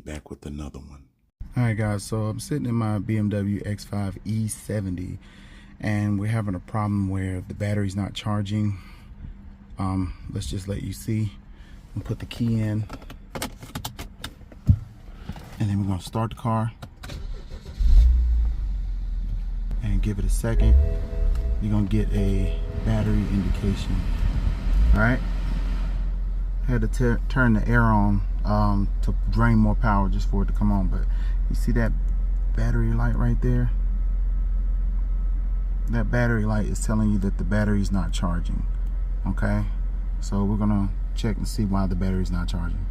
back with another one. Alright guys, so I'm sitting in my BMW X5 e70 and we're having a problem where the battery's not charging. Let's just let you see. I'll put the key in and then we're going to start the car and give it a second. You're going to get a battery indication. Alright, I had to turn the air on to drain more power just for it to come on, but you see that battery light right there? That battery light is telling you that the battery is not charging. Okay, so we're gonna check and see why the battery is not charging.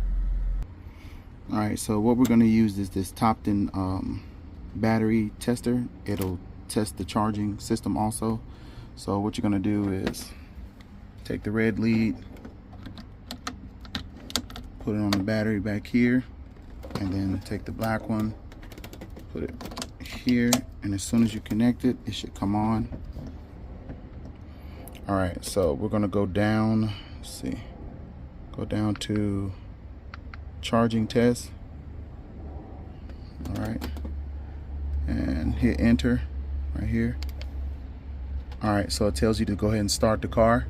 Alright, so what we're gonna use is this Topton battery tester. It'll test the charging system also. So what you're gonna do is take the red lead, put it on the battery back here, and then take the black one, put it here, and as soon as you connect it, it should come on. Alright, so we're gonna go down, let's see, go down to charging test. Alright, and hit enter right here. Alright, so it tells you to go ahead and start the car.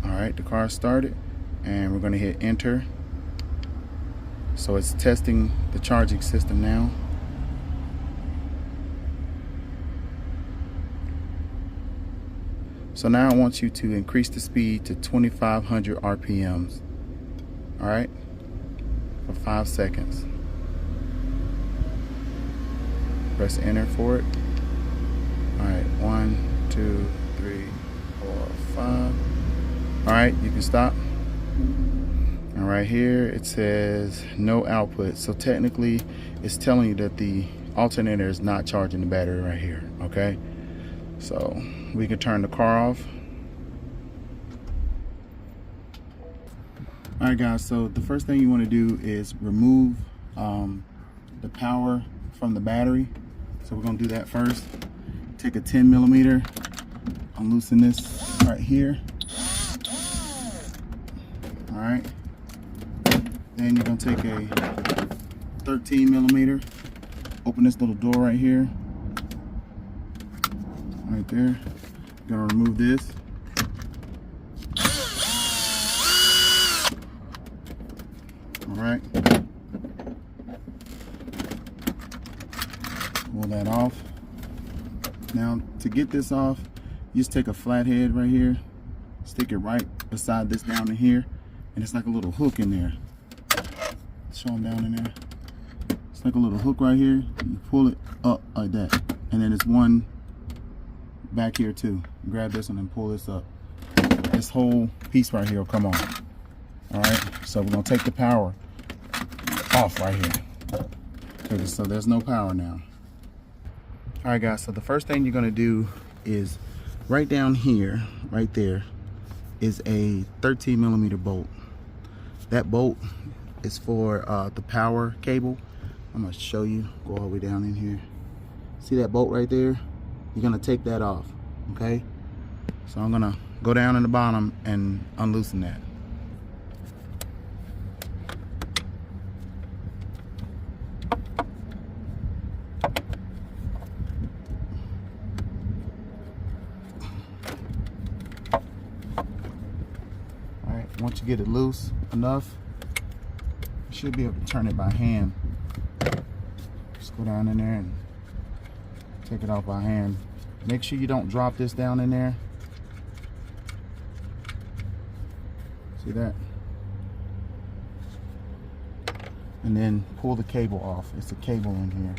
Alright, the car started, and we're going to hit enter. So it's testing the charging system now. So now I want you to increase the speed to 2500 RPMs. Alright, for 5 seconds. Press enter for it. Alright, 1, 2, 3, 4, 5. Alright, you can stop. And right here it says no output. So technically it's telling you that the alternator is not charging the battery right here. Okay, so we can turn the car off. Alright guys, so the first thing you want to do is remove the power from the battery. So we're going to do that first. Take a 10mm, unloosen this right here. Alright, then you're going to take a 13mm, open this little door right here, right there. You're going to remove this. Alright, pull that off. Now to get this off, you just take a flathead right here, stick it right beside this down in here. And it's like a little hook in there. Show them down in there. It's like a little hook right here. You pull it up like that. And then it's one back here too. Grab this one and pull this up. This whole piece right here will come on. Alright, so we're going to take the power off right here. Okay, so there's no power now. Alright guys, so the first thing you're going to do is right down here, right there, is a 13mm bolt. That bolt is for the power cable. I'm going to show you. Go all the way down in here. See that bolt right there? You're going to take that off. Okay? So I'm going to go down in the bottom and unloosen that. Once you get it loose enough, you should be able to turn it by hand. Just go down in there and take it out by hand. Make sure you don't drop this down in there. See that? And then pull the cable off. It's a cable in here.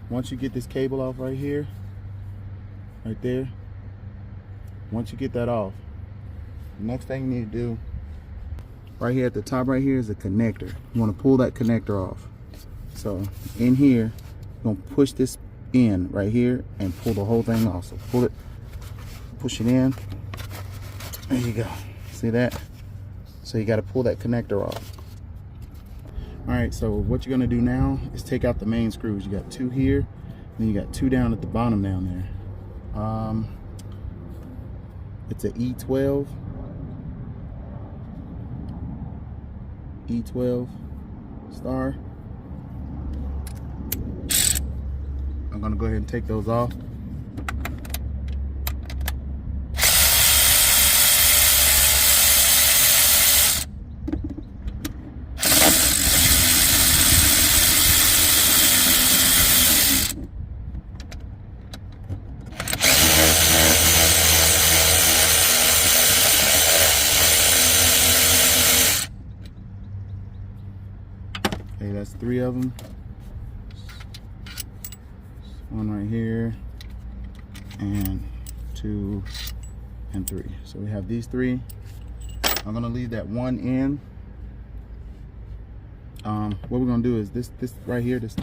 Once you get this cable off right here, right there, once you get that off, the next thing you need to do, right here at the top right here is a connector. You want to pull that connector off. So in here, you're going to push this in right here and pull the whole thing off. So pull it, push it in. There you go. See that? So you got to pull that connector off. Alright, so what you're going to do now is take out the main screws. You got 2 here, and you got 2 down at the bottom down there. It's an E12 star. I'm gonna go ahead and take those off. Okay, that's 3 of them. One right here, and 2 and 3. So we have these 3. I'm gonna leave that one in. What we're gonna do is this right here, this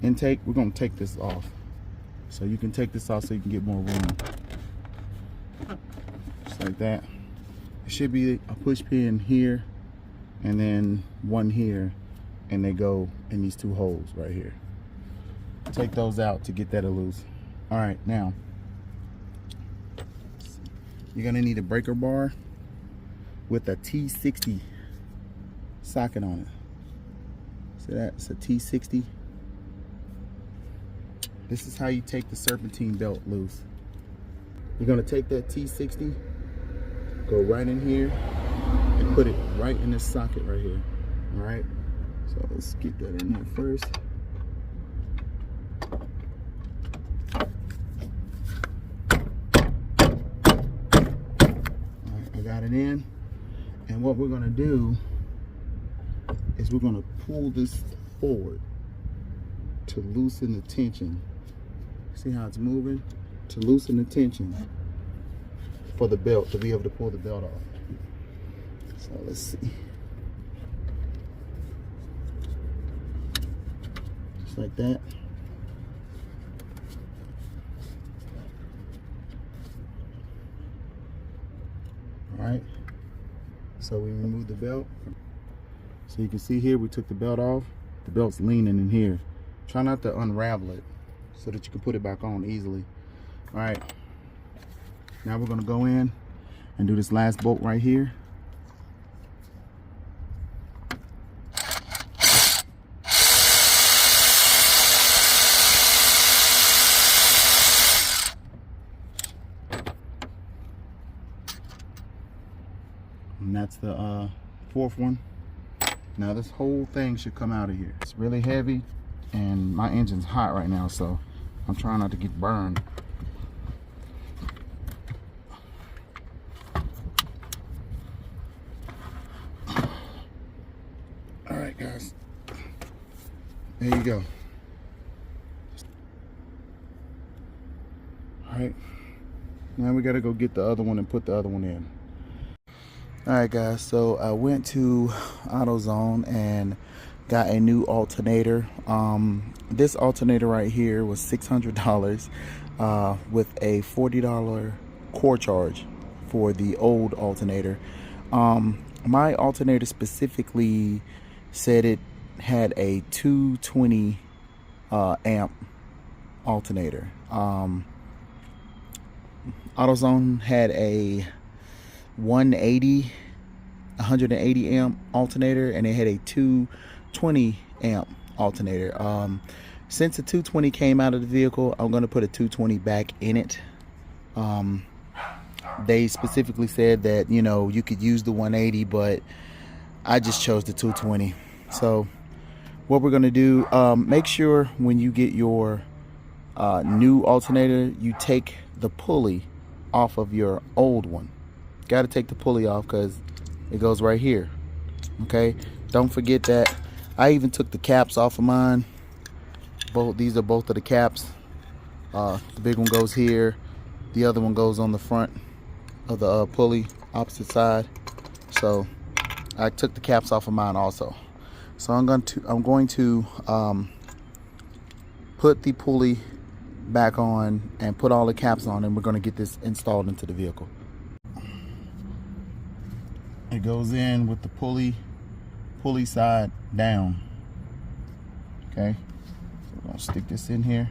intake, we're gonna take this off. So you can take this off so you can get more room. Just like that. It should be a push pin here, and then one here, and they go in these 2 holes right here. Take those out to get that loose. All right, now you're gonna need a breaker bar with a T60 socket on it. See that? It's a T60. This is how you take the serpentine belt loose. You're gonna take that T60, go right in here, and put it right in this socket right here. All right. So let's get that in there first. Got it in, and what we're going to do is we're going to pull this forward to loosen the tension. See how it's moving? To loosen the tension for the belt, to be able to pull the belt off. So let's see. Just like that. Alright, so we remove the belt. So you can see here we took the belt off. The belt's leaning in here. Try not to unravel it so that you can put it back on easily. Alright, now we're going to go in and do this last bolt right here. And that's the 4th one. Now this whole thing should come out of here. It's really heavy and my engine's hot right now, so I'm trying not to get burned. Alright guys, there you go. Alright, now we gotta go get the other one and put the other one in. Alright guys, so I went to AutoZone and got a new alternator. This alternator right here was $600 with a $40 core charge for the old alternator. My alternator specifically said it had a 220 amp alternator. AutoZone had a 180 amp alternator, and it had a 220 amp alternator. Since the 220 came out of the vehicle, I'm going to put a 220 back in it. They specifically said that, you know, you could use the 180, but I just chose the 220. So what we're going to do, make sure when you get your new alternator, you take the pulley off of your old one. Got to take the pulley off because it goes right here. Okay, don't forget that. I even took the caps off of mine. These are both of the caps. The big one goes here, the other one goes on the front of the pulley, opposite side. So I took the caps off of mine also. So I'm going to put the pulley back on and put all the caps on, and we're going to get this installed into the vehicle. It goes in with the pulley side down. Okay, so we're going to stick this in here.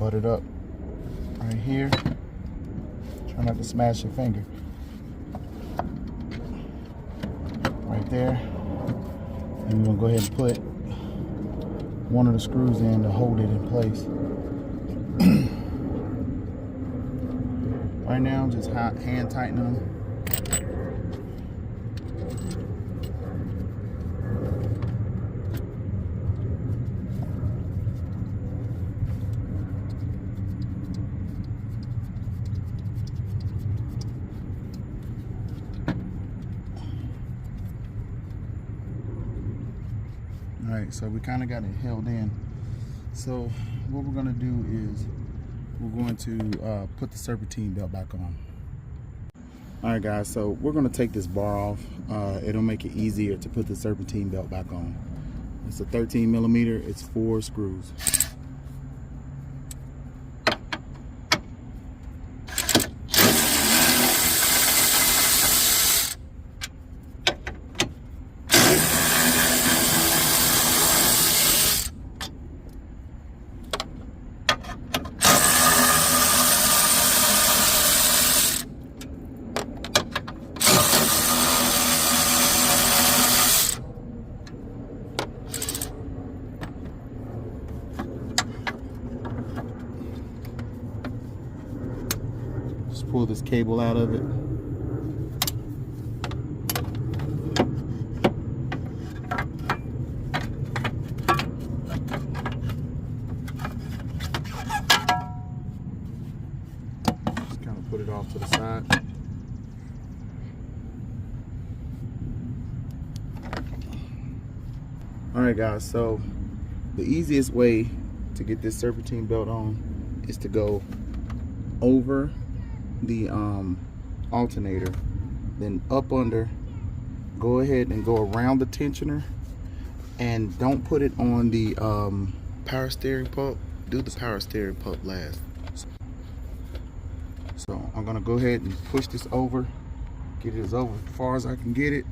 butt it up right here. Try not to smash your finger. Right there. And we're gonna go ahead and put one of the screws in to hold it in place. Right now, just hand tightening them. Alright, so we kind of got it held in. So what we're going to do is we're going to put the serpentine belt back on. Alright guys, so we're going to take this bar off. It'll make it easier to put the serpentine belt back on. It's a 13 millimeter, it's 4 screws. Pull this cable out of it. Just kind of put it off to the side. Alright guys, so the easiest way to get this serpentine belt on is to go over the alternator, then up under, go ahead and go around the tensioner, and don't put it on the power steering pump. Do the power steering pump last. So I'm gonna go ahead and push this over, get it as over as far as I can get it.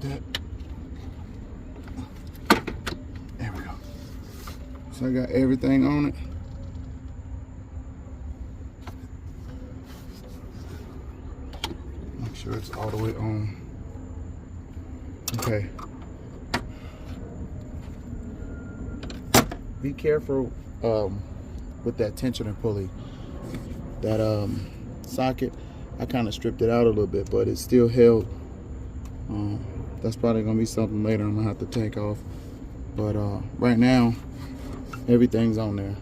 That. There we go. So I got everything on it. Make sure it's all the way on. Okay. Be careful with that tensioner pulley. That socket, I kind of stripped it out a little bit, but it's still held. That's probably gonna be something later I'm gonna have to take off, but right now everything's on there.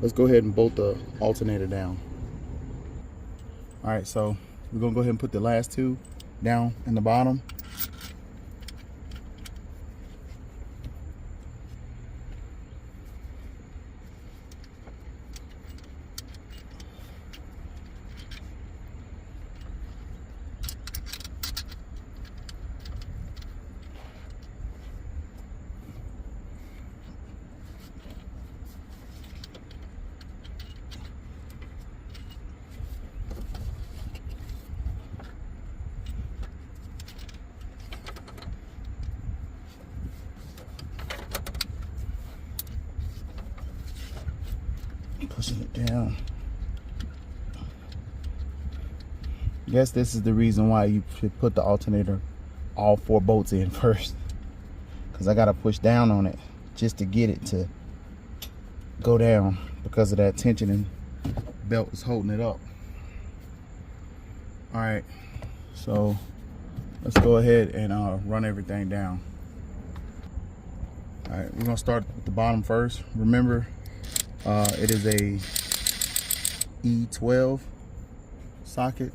Let's go ahead and bolt the alternator down. All right, so we're gonna go ahead and put the last two down in the bottom. Pushing it down. I guess this is the reason why you should put the alternator all 4 bolts in first, because I gotta push down on it just to get it to go down because of that tension and belt is holding it up. All right, so let's go ahead and run everything down. All right, we're gonna start with the bottom first. Remember, it is a E12 socket.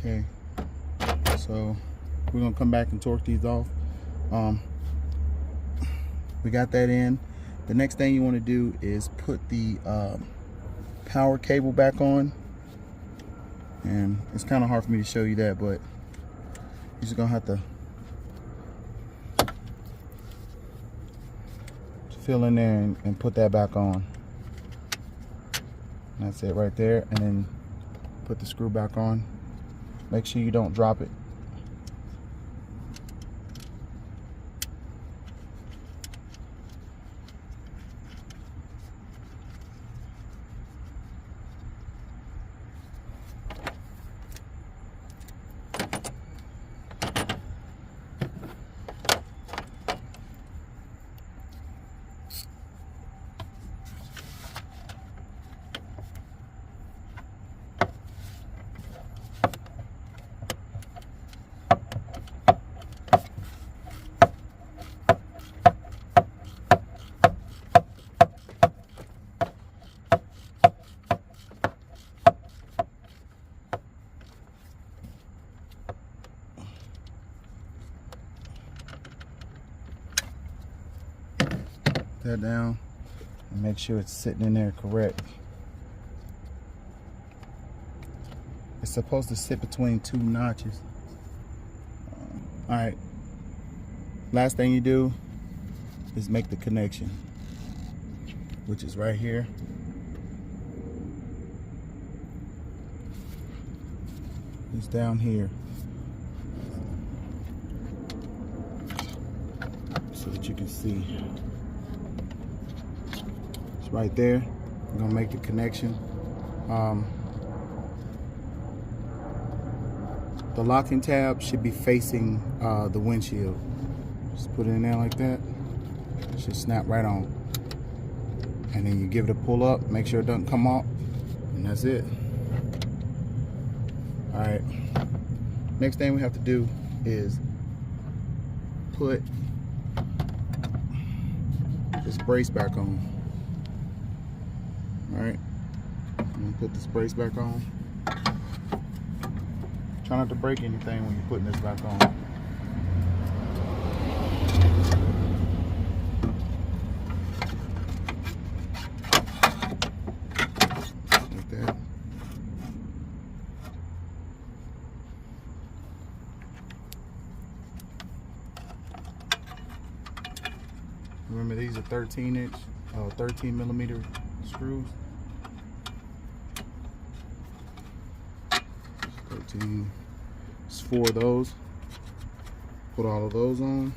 Okay, so we're gonna come back and torque these off. We got that in. The next thing you want to do is put the power cable back on, and it's kind of hard for me to show you that, but you're just gonna have to fill in there and put that back on. And that's it right there, and then put the screw back on. Make sure you don't drop it. That down and make sure it's sitting in there correct. It's supposed to sit between 2 notches. All right, last thing you do is make the connection, which is right here. It's down here, so that you can see. It's right there. I'm gonna make the connection. The locking tab should be facing the windshield. Just put it in there like that. It should snap right on. And then you give it a pull up, make sure it doesn't come off, and that's it. All right. Next thing we have to do is put this brace back on. All right. I'm gonna put this brace back on. Try not to break anything when you're putting this back on. Like that. Remember, these are 13 millimeter screws. 13. It's 4 of those. Put all of those on.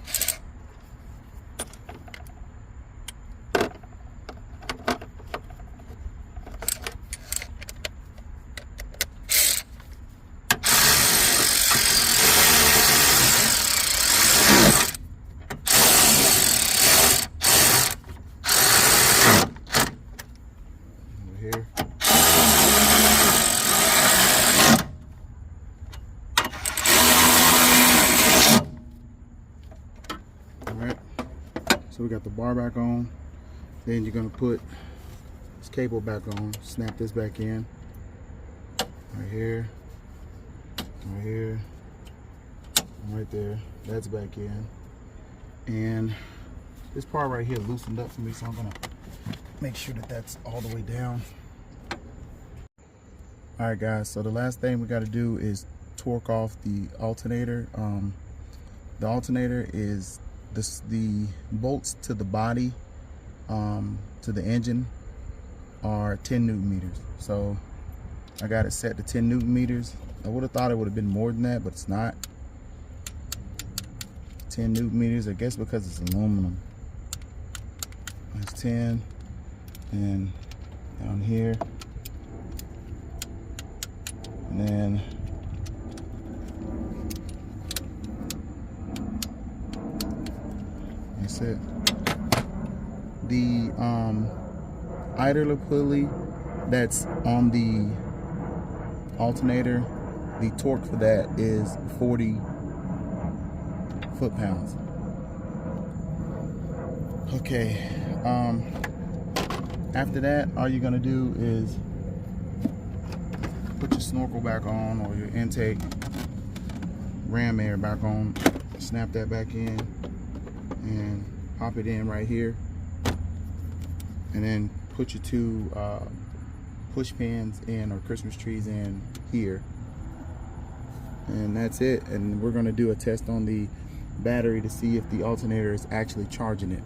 Over here. So we got the bar back on. Then you're gonna put this cable back on. Snap this back in. Right here. Right here. Right there. That's back in. And this part right here loosened up for me, so I'm gonna make sure that that's all the way down. All right, guys. So the last thing we got to do is torque off the alternator. The alternator is the bolts to the body, to the engine, are 10 Newton meters. So I got it set to 10 Newton meters. I would have thought it would have been more than that, but it's not. 10 Newton meters, I guess because it's aluminum. That's 10, and down here, and then that's it. The idler pulley that's on the alternator, the torque for that is 40 foot-pounds. Okay, after that, all you're gonna do is put your snorkel back on, or your intake ram air back on. Snap that back in and pop it in right here, and then put your two push pins in, or Christmas trees in here, and that's it. And we're going to do a test on the battery to see if the alternator is actually charging it.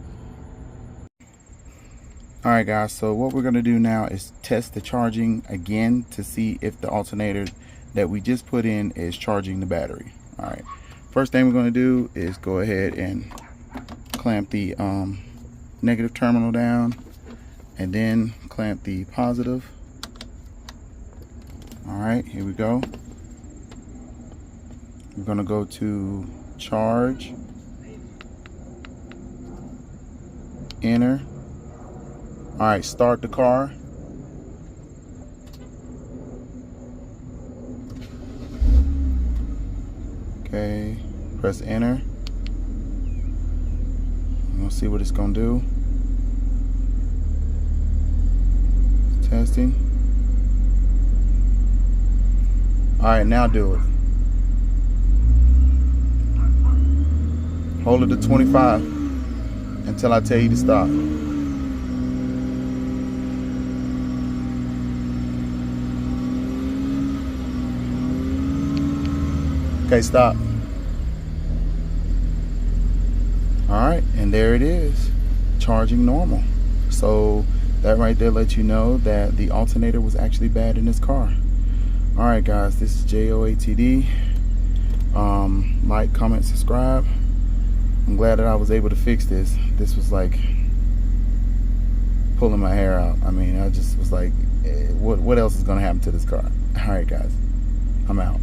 Alright guys, so what we're going to do now is test the charging again to see if the alternator that we just put in is charging the battery. Alright, first thing we're going to do is go ahead and clamp the negative terminal down, and then clamp the positive. Alright, here we go. We're going to go to charge, enter. Alright, start the car. Okay, press enter. We'll see what it's gonna do. Testing. Alright, now do it. Hold it to 25 until I tell you to stop. Okay, stop. Alright, and there it is, charging normal. So that right there lets you know that the alternator was actually bad in this car. Alright guys, this is J.O.A.T.D. Like, comment, subscribe. I'm glad that I was able to fix this. This was like pulling my hair out. I mean, I just was like, what else is gonna happen to this car? Alright guys, I'm out.